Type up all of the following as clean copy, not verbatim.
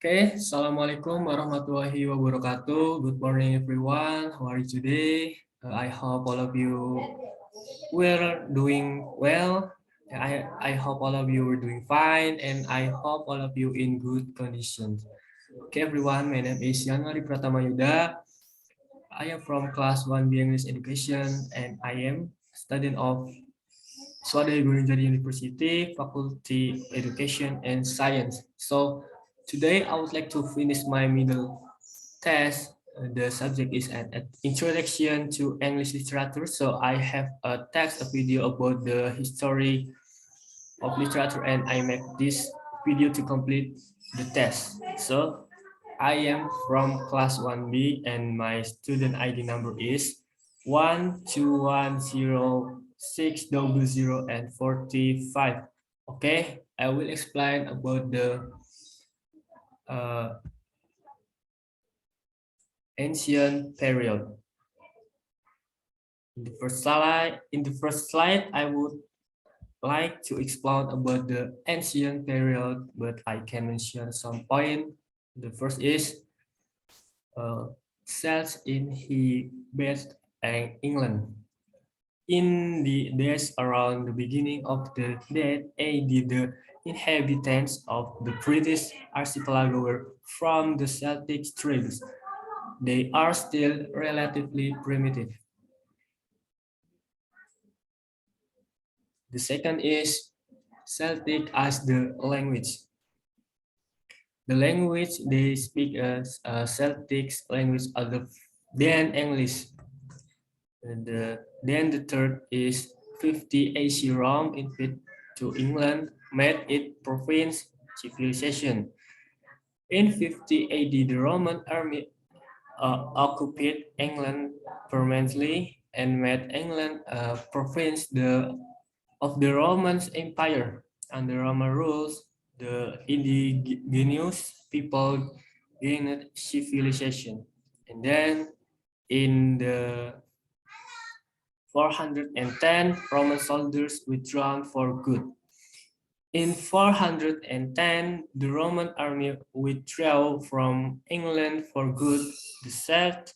Okay, Assalamualaikum warahmatullahi wabarakatuh. Good morning, everyone. How are you today? I hope all of you were doing well. I hope all of you were doing fine, and I hope all of you in good conditions. Okay, everyone. My name is Yanuari Pratama Yuda. I am from class 1B English Education, and I am student of Swadaya Gununjati University, Faculty of Education and Science. So today I would like to finish my middle test. The subject is an introduction to English literature. So I have a text, a video about the history of literature, and I make this video to complete the test. So I am from class 1B and my student ID number is 1210600 and 45. Okay, I will explain about the uh, ancient period. In the first slide, I would like to explain about the ancient period, but I can mention some point. The first is cells in Tibet and England. In the days around the beginning of the 10th AD, the inhabitants of the British archipelago were from the Celtic tribes. They are still relatively primitive. The second is Celtic as the language. The language they speak as Celtic language other than English. Then the third is 50 AC Rome invaded to England, made it province civilization. In 50 AD, the Roman army occupied England permanently and made England a province of the Roman Empire. Under Roman rules, the indigenous people gained civilization. And then in the 410, Roman soldiers withdrawn for good. In 410, the Roman army withdrew from England for good. The Celts,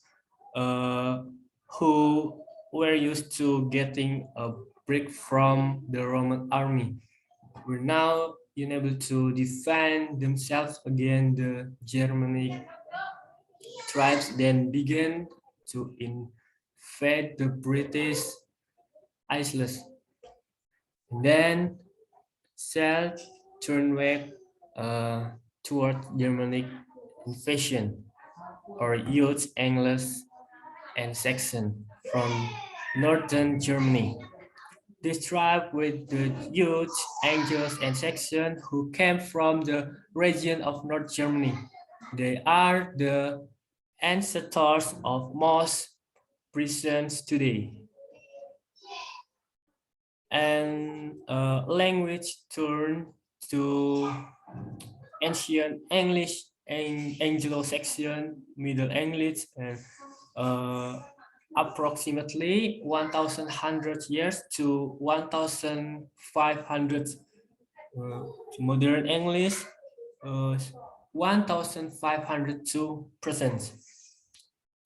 who were used to getting a break from the Roman army, were now unable to defend themselves against the Germanic tribes, then began to invade the British Isles. And then Celts turned back toward Germanic invasion, or used English and Saxon from northern Germany. This tribe with the huge Angles and Saxons who came from the region of North Germany. They are the ancestors of most prisons today. And language turned to ancient English and Anglo-Saxon, Middle English, and approximately 1,100 years to 1,500 modern English, 1,500 to present.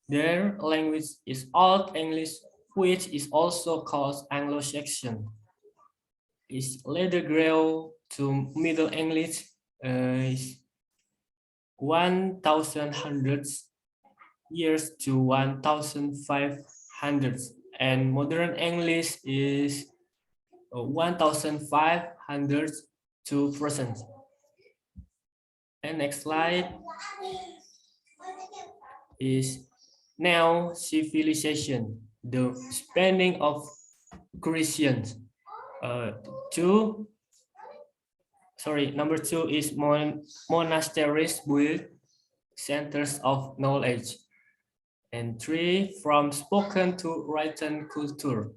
Their language is Old English, which is also called Anglo-Saxon. Is later grew to Middle English, is 1,100 years to 1,500, and modern English is 1,500 to present. And next slide is now civilization, the spending of Christians. Number two is monasteries with centers of knowledge. And three, from spoken to written culture.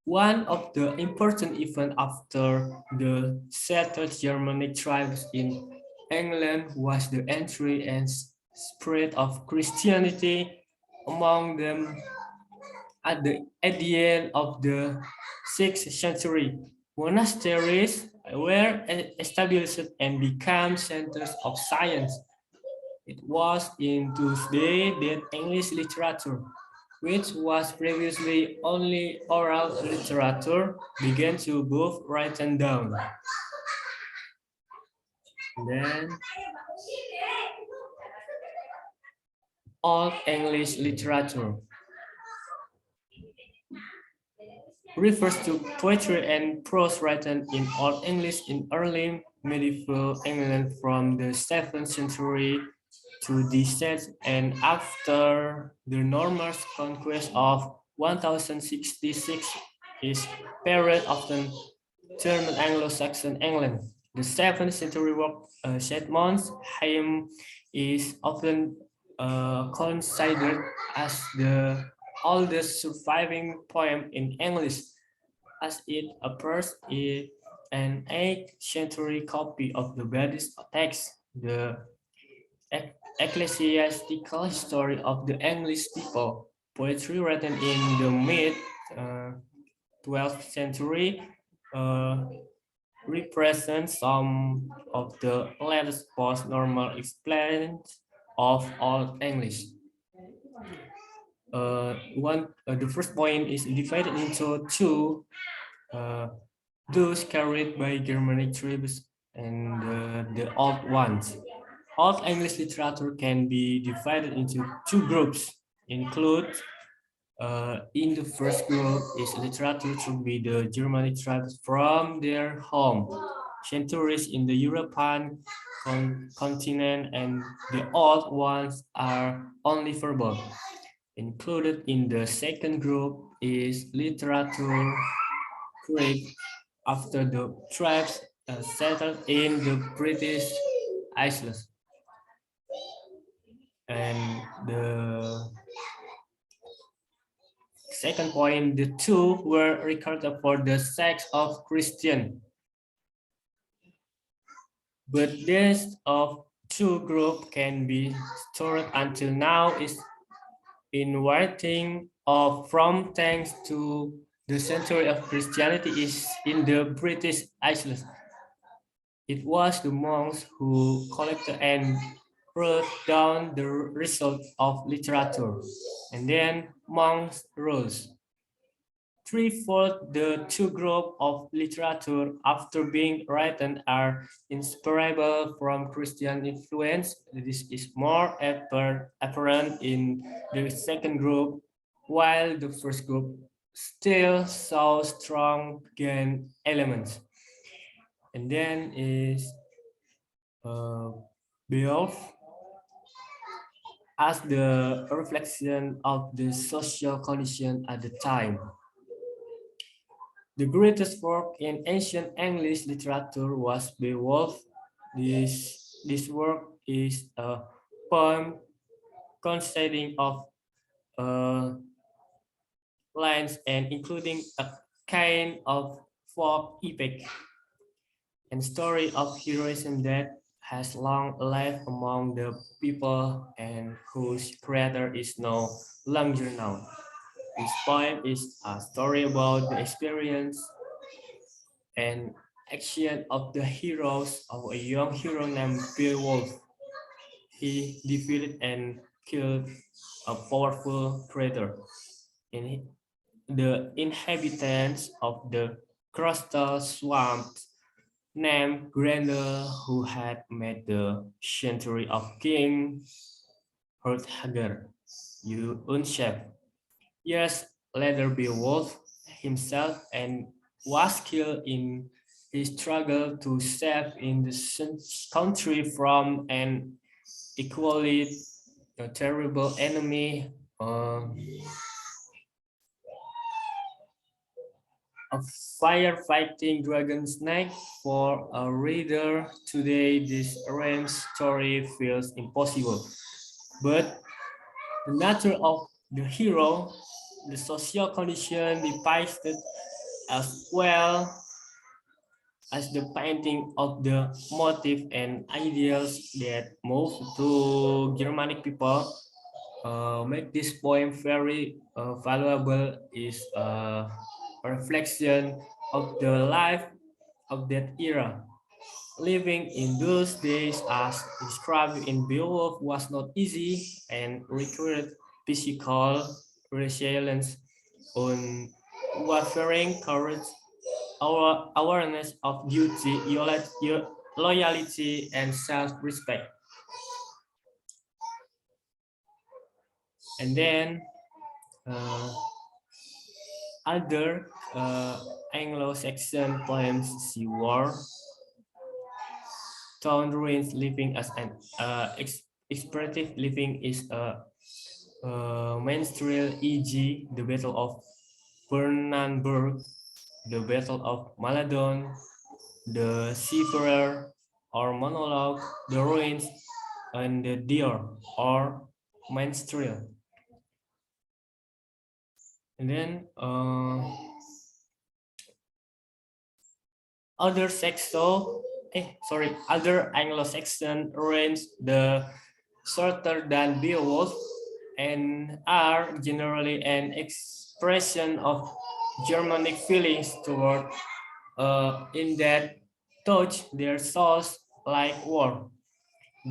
One of the important events after the settled Germanic tribes in England was the entry and spread of Christianity among them at the end of the 6th century. Monasteries were established and became centers of science. It was in Tuesday that English literature, which was previously only oral literature, began to both written down. Then, Old English literature refers to poetry and prose written in Old English in early medieval England from the 7th century to the 6th and after the Normans' conquest of 1066 is period often termed Anglo-Saxon England. The 7th century work Sedmon's hymn is often considered as the oldest surviving poem in English, as it appears in an 8th century copy of the Buddhist text, the ecclesiastical history of the English people. Poetry written in the mid 12th century represents some of the latest post-normal expressions of Old English. The first point is divided into two, those carried by Germanic tribes and the old ones. Old English literature can be divided into two groups, include in the first group is literature to be the Germanic tribes from their home, centuries in the European continent, and the old ones are only verbal. Included in the second group is literature created after the tribes settled in the British Isles. And the second point, the two were recorded for the sex of Christian. But this of two group can be stored until now is in writing of from thanks to the century of Christianity is in the British Isles. It was the monks who collected and wrote down the result of literature, and then monks rules. Threefold the two groups of literature after being written are inspirable from Christian influence. This is more apparent in the second group, while the first group still saw strong pagan elements. And then is Beowulf as the reflection of the social condition at the time. The greatest work in ancient English literature was Beowulf. This work is a poem consisting of lines and including a kind of folk epic and story of heroism that has long lived among the people and whose creator is no longer known. This poem is a story about the experience and action of the heroes of a young hero named Beowulf. He defeated and killed a powerful predator. In the inhabitants of the coastal swamps named Grendel, who had met the century of King Hrothgar, Unshap. Years later, Beowulf himself and was killed in his struggle to save in the country from an equally terrible enemy. A firefighting dragon snake. For a reader today, this rhyme story feels impossible. But the nature of the hero, the social condition depicted, as well as the painting of the motive and ideals that move to Germanic people, make this poem very valuable is a reflection of the life of that era. Living in those days, as described in Beowulf, was not easy and required physical resilience, unwavering courage, our awareness of duty, loyalty, and self-respect. And then uh, other Anglo-Saxon poems see war, town ruins, living as an expressive living is a minstrel, e.g., the Battle of Bernanburg, the Battle of Maladon, the Seafarer or monologue, the ruins, and the deer or minstrel. And then other Anglo-Saxon range the shorter than Beowulf and are generally an expression of Germanic feelings toward in that touch their souls like war.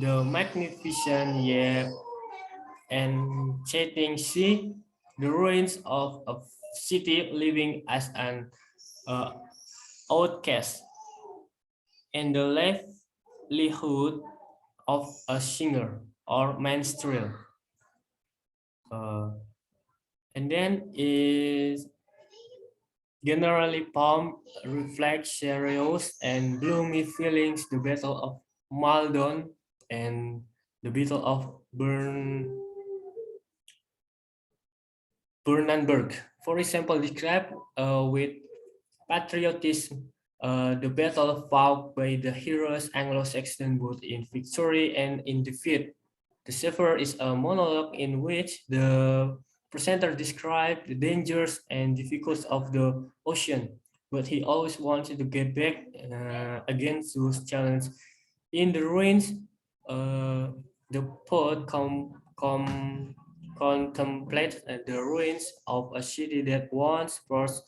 The magnificent yet enchanting sea, the ruins of a city living as an uh, outcast, and the livelihood of a singer or minstrel. Uh, and then is generally poem reflect serious and gloomy feelings. The Battle of Maldon and the Battle of Bernanburg, for example, describe with patriotism the battle fought by the heroes Anglo-Saxon both in victory and in defeat. The Sefer is a monologue in which the presenter describes the dangers and difficulties of the ocean, but he always wanted to get back against those challenges. In the ruins, the poet contemplates the ruins of a city that once was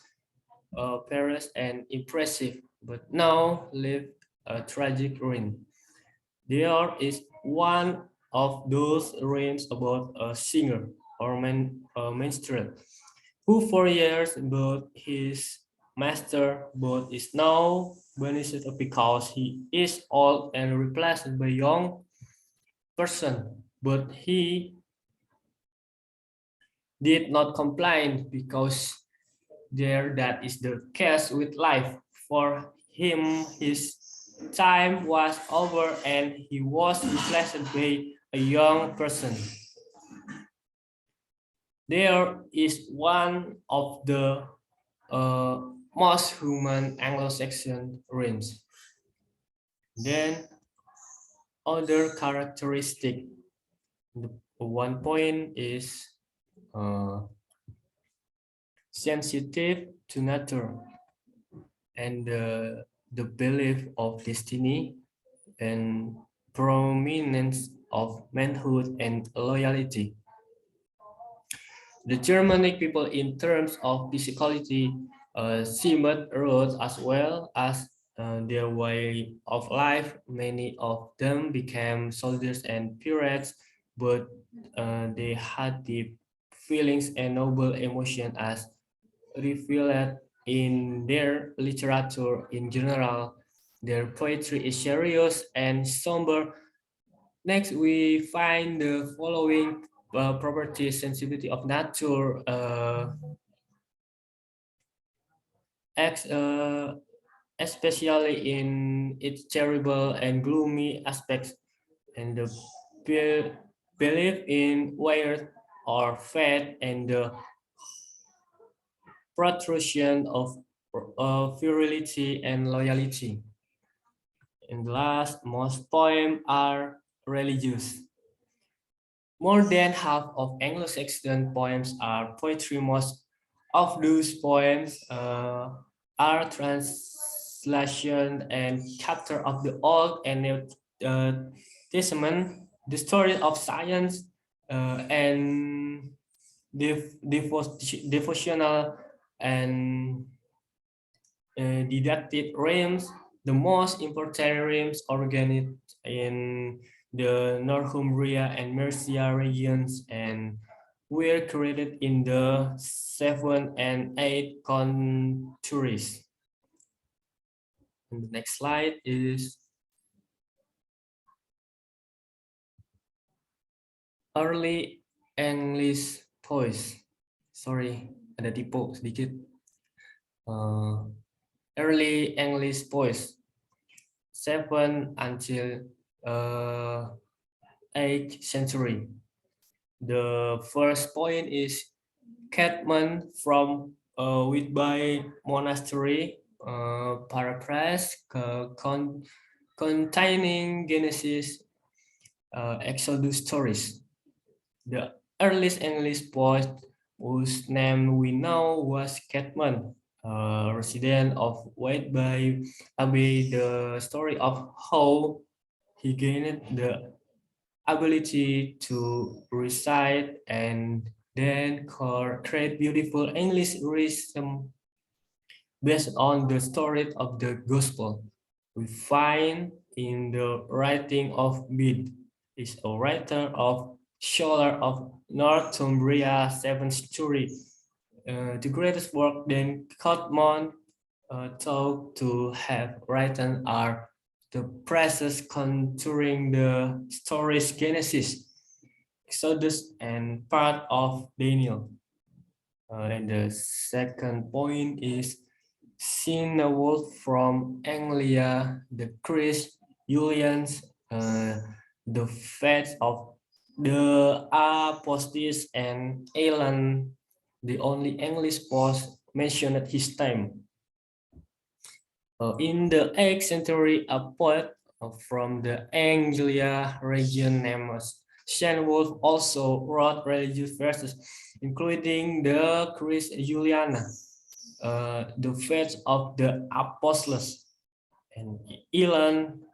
perilous and impressive, but now live a tragic ruin. There is one of those ruins about a singer or minstrel who for years but his master but is now banished because he is old and replaced by young person, but he did not complain because there that is the case with life. For him, his time was over and he was replaced by a young person. There is one of the uh, most human Anglo-Saxon range. Then other characteristic. The one point is uh, sensitive to nature and the belief of destiny and prominence of manhood and loyalty. The Germanic people, in terms of physicality, seemed rude as well as their way of life. Many of them became soldiers and pirates, but they had deep feelings and noble emotion as revealed in their literature in general. Their poetry is serious and somber. Next, we find the following properties: sensitivity of nature, ex, especially in its terrible and gloomy aspects, and the belief in weird or fate, and the protrusion of virility and loyalty. And last, most poems are religious. More than half of Anglo-Saxon poems are poetry. Most of those poems are translation and chapter of the Old and New Testament, the story of science and devotional and didactic realms. The most important realms organized in the Northumbria and Mercia regions and were created in the 7th and 8th centuries. And the next slide is early English poets. Sorry, ada typo sedikit. Early English poets, 7th until 8th century. The first point is Catman from Whitby Monastery, paraphrase containing Genesis, Exodus stories. The earliest English poet whose name we know was Catman, resident of Whitby Abbey. The story of how he gained the ability to recite and then create beautiful English rhythm based on the story of the gospel. We find in the writing of Bede, is a writer of scholar of Northumbria 7th century. The greatest work then Cotman thought to have written are the presses contouring the stories Genesis, Exodus, and part of Daniel. And the second point is Wolf from Anglia, the Chris Julians, the fates of the Apostis and Alan, the only English post mentioned at his time. In the 8th century, a poet from the Anglia region named Wolf also wrote religious verses, including the Chris Juliana, the faith of the apostles. And Elan,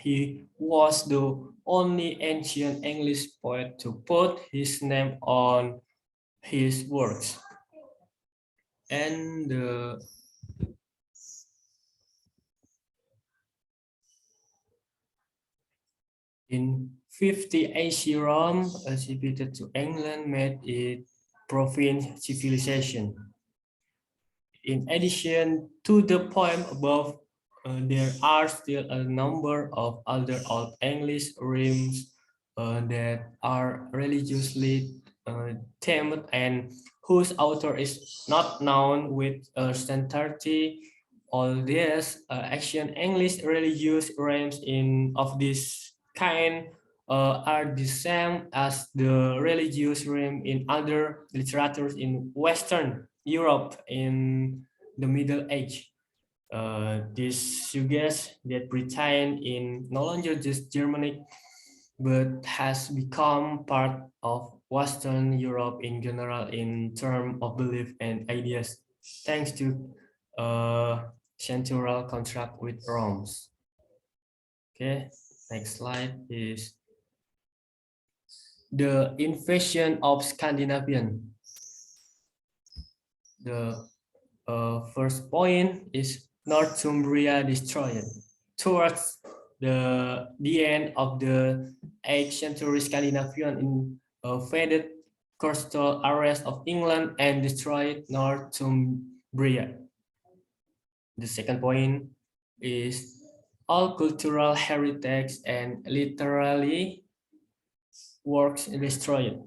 he was the only ancient English poet to put his name on his works. And in 50 AC, Rome, attributed to England, made it province civilization. In addition to the poem above, there are still a number of other Old English rhymes that are religiously themed and whose author is not known with certainty. All these ancient English religious rhymes of this kind are the same as the religious rhyme in other literatures in Western Europe in the Middle Age. This suggests that Britain is no longer just Germanic, but has become part of Western Europe in general in terms of belief and ideas, thanks to central contract with Rome. Okay, next slide is the invasion of Scandinavian. The first point is Northumbria destroyed. Towards the end of the 8th century, Scandinavian invaded coastal areas of England and destroyed Northumbria. The second point is all cultural heritage and literary works destroyed.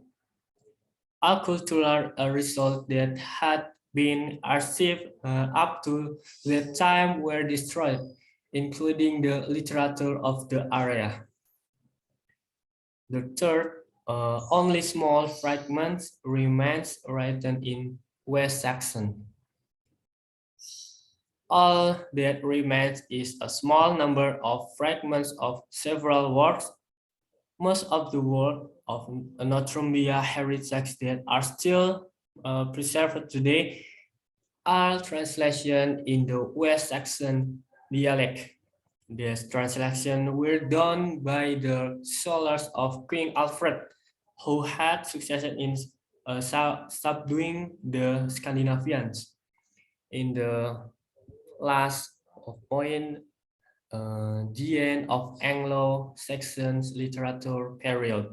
All cultural results that had been archived up to that time were destroyed, including the literature of the area. The third, only small fragments remains written in West Saxon. All that remains is a small number of fragments of several works. Most of the work of Northumbria heritage that are still preserved today are translations in the West Saxon dialect. These translations were done by the scholars of King Alfred, who had succeeded in subduing the Scandinavians. In the last point, the end of Anglo-Saxon literature period.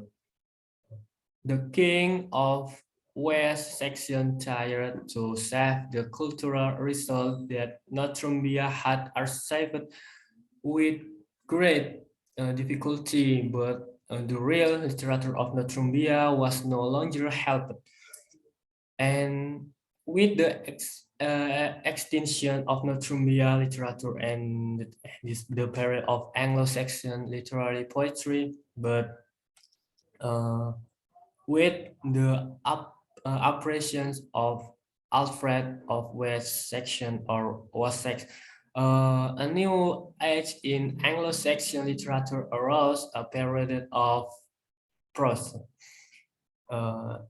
The king of West Saxon tried to save the cultural result that Northumbria had achieved with great difficulty, but the real literature of Northumbria was no longer helped. And with the extinction of Northumbria literature and the period of Anglo-Saxon literary poetry, but with the operations of Alfred of West Saxon or Wessex, a new age in Anglo-Saxon literature arose, a period of prose.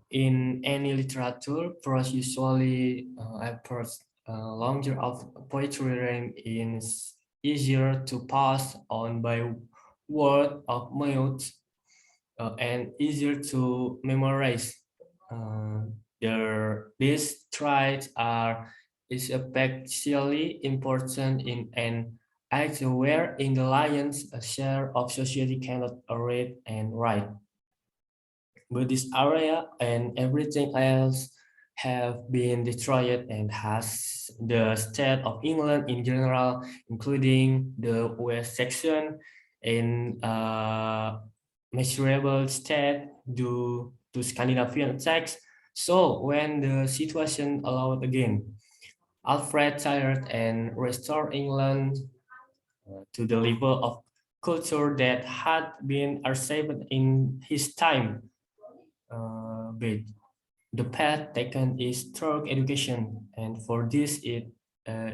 In any literature, prose usually appears longer of poetry range is easier to pass on by word of mouth and easier to memorize. These traits are especially important in an age where in the lion's share of society cannot read and write. But this area and everything else have been destroyed and has the state of England in general, including the West Saxon, in measurable state due to Scandinavian attacks. So when the situation allowed again, Alfred tired and restored England to the level of culture that had been achieved in his time. But the path taken is through education, and for this it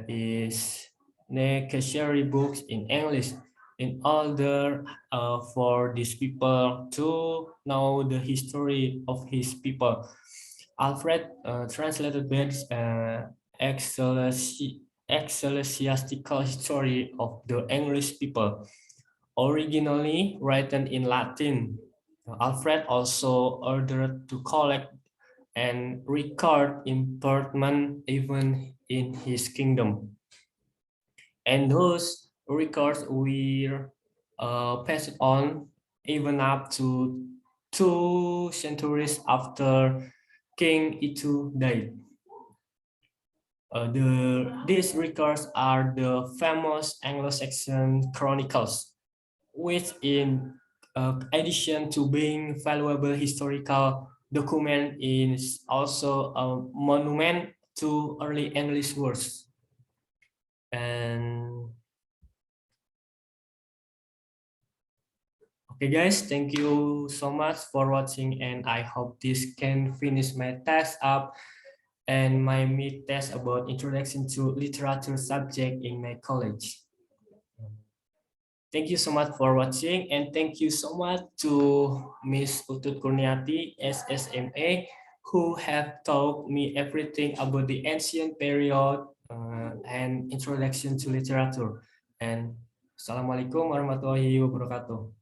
is necessary books in English in order for these people to know the history of his people. Alfred translated Ben's ecclesiastical history of the English people, originally written in Latin. Alfred also ordered to collect and record important events in his kingdom. And those records were passed on even up to 2 centuries after King Itu died. These records are the famous Anglo-Saxon chronicles, which in addition to being valuable historical document is also a monument to early English words. And okay guys, thank you so much for watching, and I hope this can finish my test up and my mid test about introduction to literature subject in my college. Thank you so much for watching, and thank you so much to Miss Utut Kurniati, SSMA, who have taught me everything about the ancient period and introduction to literature. And Assalamualaikum warahmatullahi wabarakatuh.